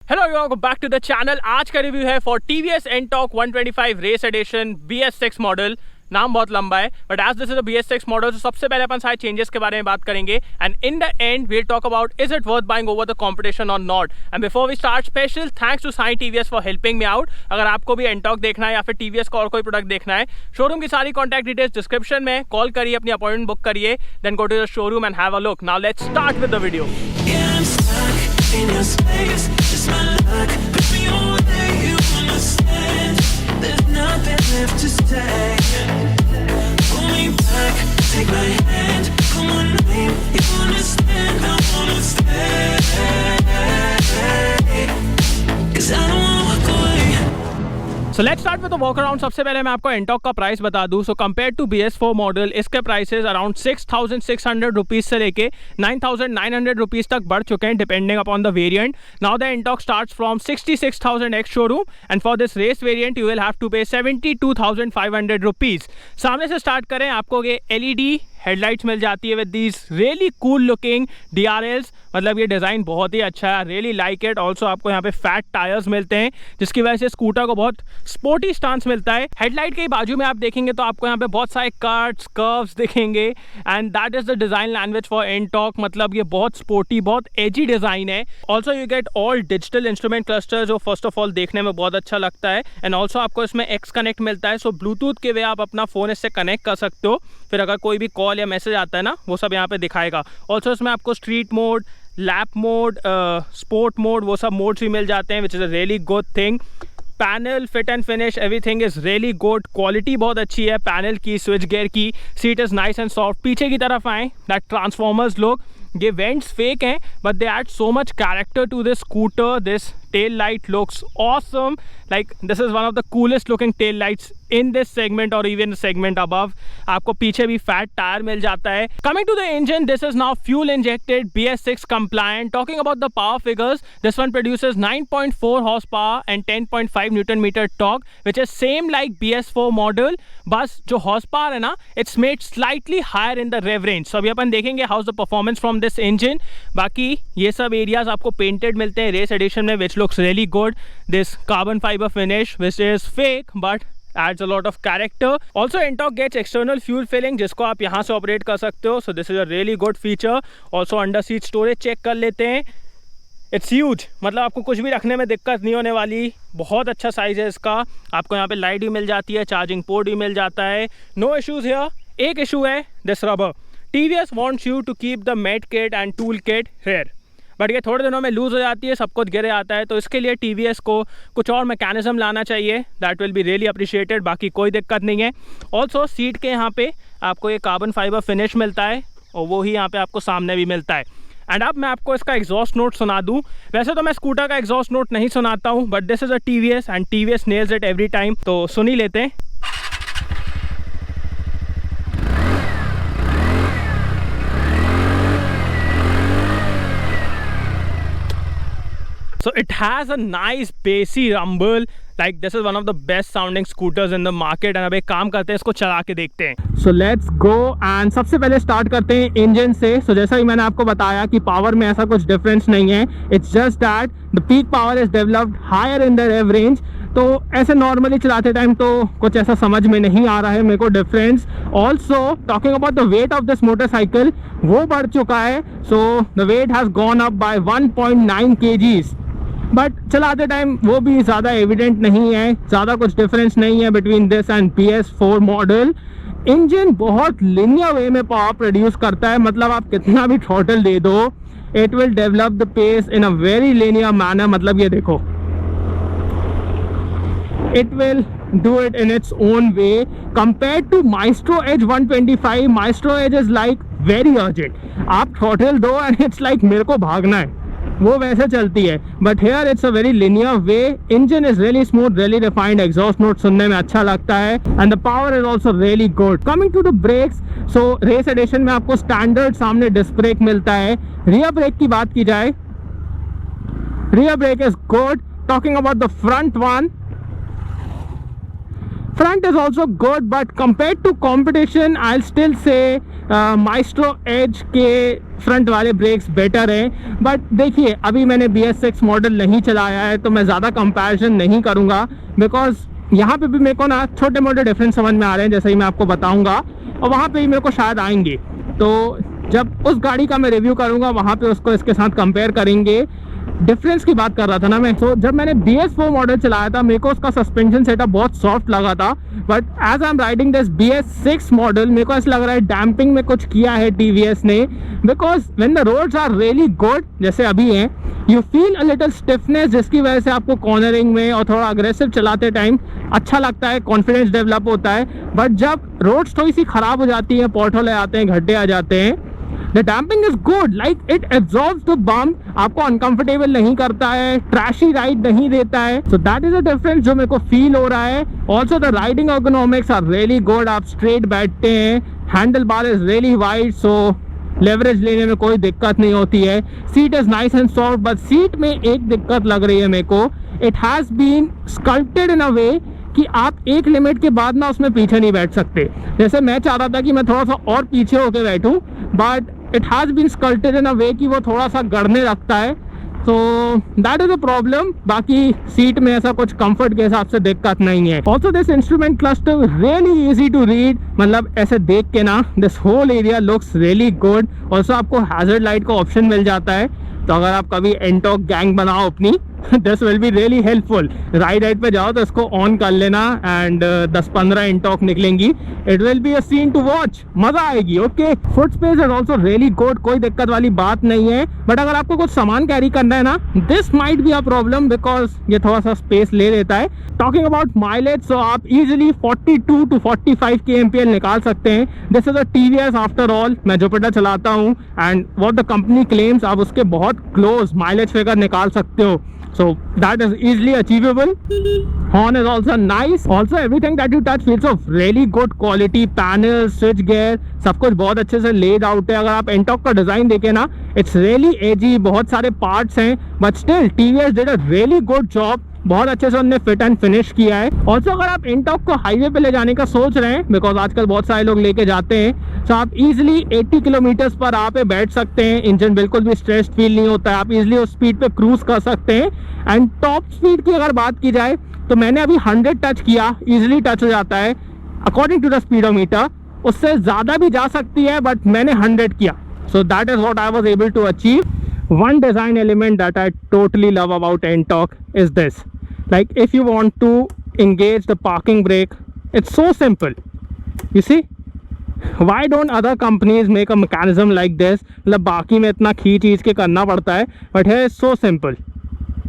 Hello welcome back to the channel. आज का review है for TVS Ntorq 125 race edition BS6 model. नाम बहुत लंबा है but as this is a BS6 model, तो सबसे पहले अपन सारे चेंजेस के बारे में बात करेंगे and in the end we'll talk about is it worth buying over the competition और not. And before we start, special thanks to Sai TVS for helping me out. अगर आपको भी Ntorq देखना है या फिर TVS का और कोई प्रोडक्ट देखना है, शोरूम की सारी कॉन्टैक्ट डिटेल्स डिस्क्रिप्शन में, कॉल करिए, अपनी अपॉइंटमेंट बुक करिए, then go to the showroom and have a look. Now let's start with the video. In your space, just my luck. Put me on where you understand. There's nothing left to say. Pull me back, take my hand. Come on, name, you understand. I wanna stay. 'Cause I don't wanna walk away. So let's start with the walk around. सबसे पहले मैं आपको Ntorq का price बता दूं। So compare to BS4 model, इसके prices around 6,600 rupees से लेके 9,900 रुपीज़ तक बढ़ चुके हैं depending upon the variant. Now the Ntorq starts from 66,000 ex showroom and for this race variant you will have to pay 72,500 rupees. सामने से start करें, आपको ये LED हेडलाइट्स मिल जाती है with these really cool looking DRLs। मतलब ये design बहुत ही अच्छा है, रियली लाइक इट। ऑल्सो आपको यहाँ पे फैट टायर्स मिलते हैं जिसकी वजह से स्कूटर को बहुत स्पोर्टी स्टांस मिलता है। हेडलाइट के बाजू में आप देखेंगे तो आपको यहाँ पे बहुत सारे कट्स कर्व्स दिखेंगे and that is the design language for Ntorq। मतलब ये बहुत स्पोर्टी, बहुत एजी डिज़ाइन है। Also you get all digital instrument cluster जो फर्स्ट ऑफ ऑल देखने में बहुत अच्छा लगता है एंड ऑल्सो आपको इसमें X कनेक्ट मिलता है। सो ब्लूटूथ के वे आप अपना फ़ोन इससे कनेक्ट कर सकते हो, फिर अगर कोई भी कॉल या मैसेज आता है ना, वो सब यहाँ पे दिखाएगा। ऑल्सो इसमें आपको street mode, lap mode, sport mode, वो सब मोड्स भी मिल जाते हैं which is a really good thing. Panel fit and finish everything is really good, quality बहुत अच्छी है। पैनल की, स्विच गियर की, seat is nice and soft. पीछे की तरफ आएँ, दैट ट्रांसफॉर्मर्स लोग, ये वेंट्स फेक हैं but they add so much character to this scooter. This tail light looks awesome. Like this is one of the coolest looking tail lights in this segment or even segment above. आपको पीछे भी fat tyre मिल जाता है। Coming to the engine, this is now fuel injected BS6 compliant. Talking about the power figures, this one produces 9.4 horsepower and 10.5 Newton meter torque, which is same like BS4 model. बस जो horsepower है ना, it's made slightly higher in the rev range. So अभी अपन देखेंगे how's the performance from this engine. बाकी ये सब areas आपको पेंटेड मिलते हैं रेस एडिशन में, which looks really good. This carbon fiber finish which is fake but adds a lot of character. Also Ntorq gets external fuel filling जिसको आप यहाँ से ऑपरेट कर सकते हो. So this is a really good feature. Also under seat storage check कर लेते हैं. It's huge, मतलब आपको कुछ भी रखने में दिक्कत नहीं होने वाली। बहुत अच्छा साइज़ है इसका। आपको यहाँ पे लाइट भी मिल जाती है, चार्जिंग पोर्ट भी मिल जाता है। No issues here. एक इशू है this rubber. TVS wants you to keep the med kit and tool kit here. But ये थोड़े दिनों में लूज़ हो जाती है, सब कुछ गिरे आता है, तो इसके लिए TVS को कुछ और मैकेनिज्म लाना चाहिए। That will be really appreciated. बाकी कोई दिक्कत नहीं है। ऑल्सो सीट के यहाँ पे आपको ये कार्बन फाइबर फिनिश मिलता है और वो ही यहाँ पे आपको सामने भी मिलता है। एंड अब मैं आपको इसका एग्जॉस्ट नोट सुना दूँ। वैसे तो मैं स्कूटर का एग्जॉस्ट नोट नहीं सुनाता हूँ but this is a TVS and TVS nails it every time, तो सुन ही लेते हैं। So it has a nice bassy rumble. Like this is one of the best sounding scooters in the market. and अब एक काम करते हैं, इसको चला के देखते हैं। So let's go and सबसे पहले स्टार्ट करते हैं इंजन से। So जैसा ही मैंने आपको बताया कि पावर में ऐसा कुछ डिफरेंस नहीं है। It's just that the peak power is developed higher in the rev range. तो ऐसे नॉर्मली चलाते टाइम तो कुछ ऐसा समझ में नहीं आ रहा है मेरे को difference. Also talking about the weight of this motorcycle, वो बढ़ चुका है। So the weight has gone up by 1.9 kgs। But चलाते टाइम वो भी ज़्यादा एविडेंट नहीं है, ज़्यादा कुछ डिफरेंस नहीं है between this and BS4 model. Engine बहुत लिनियर वे में पावर प्रोड्यूस करता है, मतलब आप कितना भी थ्रॉटल दे दो, it will develop the pace in a very linear manner. मतलब ये देखो, it will do it in its own way compared to Maestro Edge 125. Maestro Edge is like very urgent. आप throttle दो and it's like मेरे को भागना है, वो वैसे चलती है। But here it's a very linear way. Engine is really smooth, really refined. Exhaust note सुनने में अच्छा लगता है and the power is also really good. Coming to the brakes, so race edition में आपको standard सामने disc brake मिलता है। rear brake की बात की जाए, rear brake is good. Talking about the front one, front is also good but compared to competition I'll still say Maestro Edge के फ्रंट वाले ब्रेक्स बेटर हैं। बट देखिए अभी मैंने BS6 मॉडल नहीं चलाया है तो मैं ज़्यादा कंपैरिजन नहीं करूँगा, बिकॉज यहाँ पे भी मेरे को ना छोटे मोटे डिफरेंस समझ में आ रहे हैं, जैसे ही मैं आपको बताऊँगा, और वहाँ पे ही मेरे को शायद आएंगे। तो जब उस गाड़ी का मैं रिव्यू करूँगा वहाँ पे उसको इसके साथ कंपेयर करेंगे। डिफरेंस की बात कर रहा था ना मैं, तो जब मैंने BS4 मॉडल चलाया था मेरे को उसका सस्पेंशन सेटअप बहुत सॉफ्ट लगा था, but as I am riding this BS6 model मेरे को ऐसा लग रहा है डैम्पिंग में कुछ किया है TVS ने, because when the roads are really good जैसे अभी हैं, you feel a little stiffness, जिसकी वजह से आपको कॉर्नरिंग में और थोड़ा अग्रेसिव चलाते टाइम अच्छा लगता है, कॉन्फिडेंस डेवलप होता है। बट जब रोड्स थोड़ी सी ख़राब हो जाती हैं, पॉटहोल आते हैं, गड्ढे आ जाते हैं, The damping is good, like it absorbs the bump, आपको uncomfortable नहीं करता है, trashy ride नहीं देता है, so that is a difference जो मेरे को feel हो रहा है। Also the riding ergonomics are really good, आप straight बैठते हैं, handle bar is really wide, so leverage लेने में कोई दिक्कत नहीं होती है। Seat is nice and soft, but seat में एक दिक्कत लग रही है मेरे को, it has been sculpted in a way कि आप एक लिमिट के बाद ना उसमें पीछे नहीं बैठ सकते। जैसे मैं चाह रहा था कि मैं थोड़ा सा और पीछे होके बैठूं, but it has been sculpted in a way कि वो थोड़ा सा गड़ने लगता है, तो दैट इज़ अ प्रॉब्लम। बाकी सीट में ऐसा कुछ कंफर्ट के हिसाब से दिक्कत नहीं है। Also this instrument cluster really easy to read, मतलब ऐसे देख के ना this whole area looks really good. Also आपको हैजर्ड लाइट का ऑप्शन मिल जाता है, तो अगर आप कभी एंटॉक गैंग बनाओ अपनी this will be really helpful. Ride पे जाओ तो इसको ऑन कर लेना एंड 10-15 एंटॉक निकलेंगी, it will be a scene to watch, मजा आएगी। Okay, foot space is also really good, कोई दिक्कत वाली बात नहीं है। बट अगर आपको कुछ सामान कैरी करना है ना, this might be a problem because ये थोड़ा सा स्पेस ले लेता है। टॉकिंग अबाउट माइलेज, सो आप इजिली 42 to 45 kmpl निकाल सकते हैं। This is a TVS after all, मैं जुपिटर चलाता हूँ and what the company claims आप उसके बहुत क्लोज माइलेज फिगर निकाल सकते हो, so that is easily achievable. Horn is also nice. Also everything that you touch feels of really good quality. Panels, switch gear, सब कुछ बहुत अच्छे से laid out है। अगर आप एंटॉक का डिज़ाइन देखें ना, it's really edgy, बहुत सारे parts हैं, but still TVS did a really good job. बहुत अच्छे से उन्होंने फिट एंड फिनिश किया है। ऑल्सो अगर आप एंटॉक को हाईवे पे ले जाने का सोच रहे हैं, बिकॉज आजकल बहुत सारे लोग लेके जाते हैं, तो आप इजीली 80 किलोमीटर पर आप पे बैठ सकते हैं। इंजन बिल्कुल भी स्ट्रेस्ड फील नहीं होता है, आप इजीली उस स्पीड पे क्रूज कर सकते हैं। एंड टॉप स्पीड की अगर बात की जाए तो मैंने अभी 100 टच किया, इजीली टच हो जाता है अकॉर्डिंग टू द स्पीडोमीटर। उससे ज़्यादा भी जा सकती है, बट मैंने 100 किया, so that is what I was able to achieve. One design element that I totally love about Ntorq is this. Like if you want to engage the parking brake, it's so simple. You see? Why don't other companies make a mechanism like this? मतलब बाकी में इतना खींच के करना पड़ता है, but here is so simple.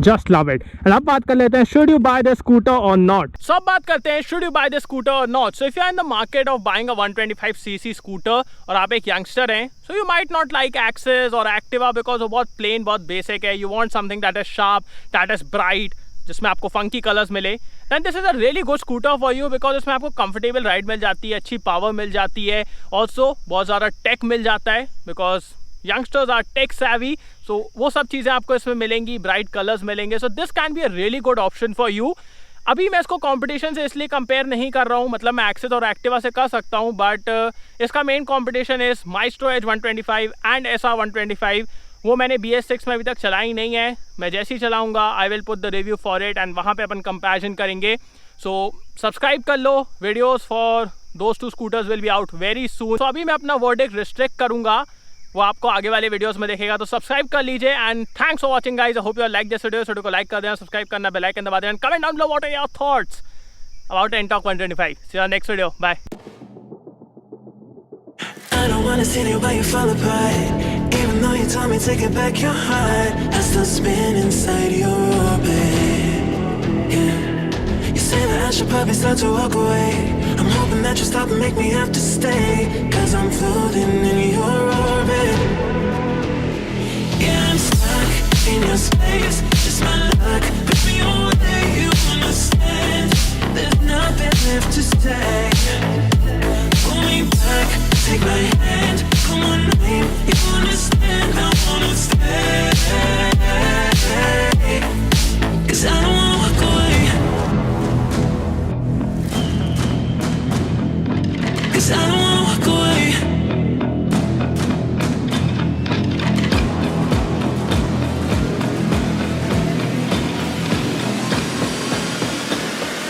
Just love it. And अब बात कर लेते हैं, should you buy the scooter or not? So अब बात करते हैं, should you buy the scooter or not? So if you are in the market of buying a 125cc scooter और आप एक youngster हैं, so you might not like Axis or Activa because वो बहुत plain, बहुत basic है. You want something that is sharp, that is bright, जिसमें आपको funky colors मिले. Then this is a really good scooter for you because इसमें आपको comfortable ride मिल जाती है, अच्छी power मिल जाती है. Also बहुत ज़्यादा tech मिल जाता है because youngsters are tech savvy, so वो सब चीज़ें आपको इसमें मिलेंगी, ब्राइट कलर्स मिलेंगे, so this can be a really good option for you. अभी मैं इसको कंपटीशन से इसलिए कंपेयर नहीं कर रहा हूँ, मतलब मैं एक्सिस और एक्टिवा से कर सकता हूँ, बट इसका main competition is Maestro Edge 125 and SR 125। वो मैंने BS6 में अभी तक चलाई नहीं है, मैं जैसे ही चलाऊँगा I will put the review for it and वहाँ पे अपन कंपैरिजन करेंगे। सो सब्सक्राइब कर लो, videos for those two scooters will be out very soon. तो अभी मैं अपना वर्डिक्ट रिस्ट्रिक्ट करूँगा, वो आपको आगे वाले वीडियोस में देखेगा, तो सब्सक्राइब कर लीजिए and thanks for watching guys. I hope you like this video को लाइक कर देना, सब्सक्राइब करना, बेल आइकन दबा देना, comment down below what are your thoughts about Ntorq 125। See you next video, bye. I don't wanna see you while you fall apart. Even though you told me take it back your heart, I still spin inside your orbit. Yeah. You say that I should probably start to walk away. I'm hoping that you'll stop and make me have to stay, 'cause I'm floating in your orbit. Yeah, I'm stuck in your space. Just my love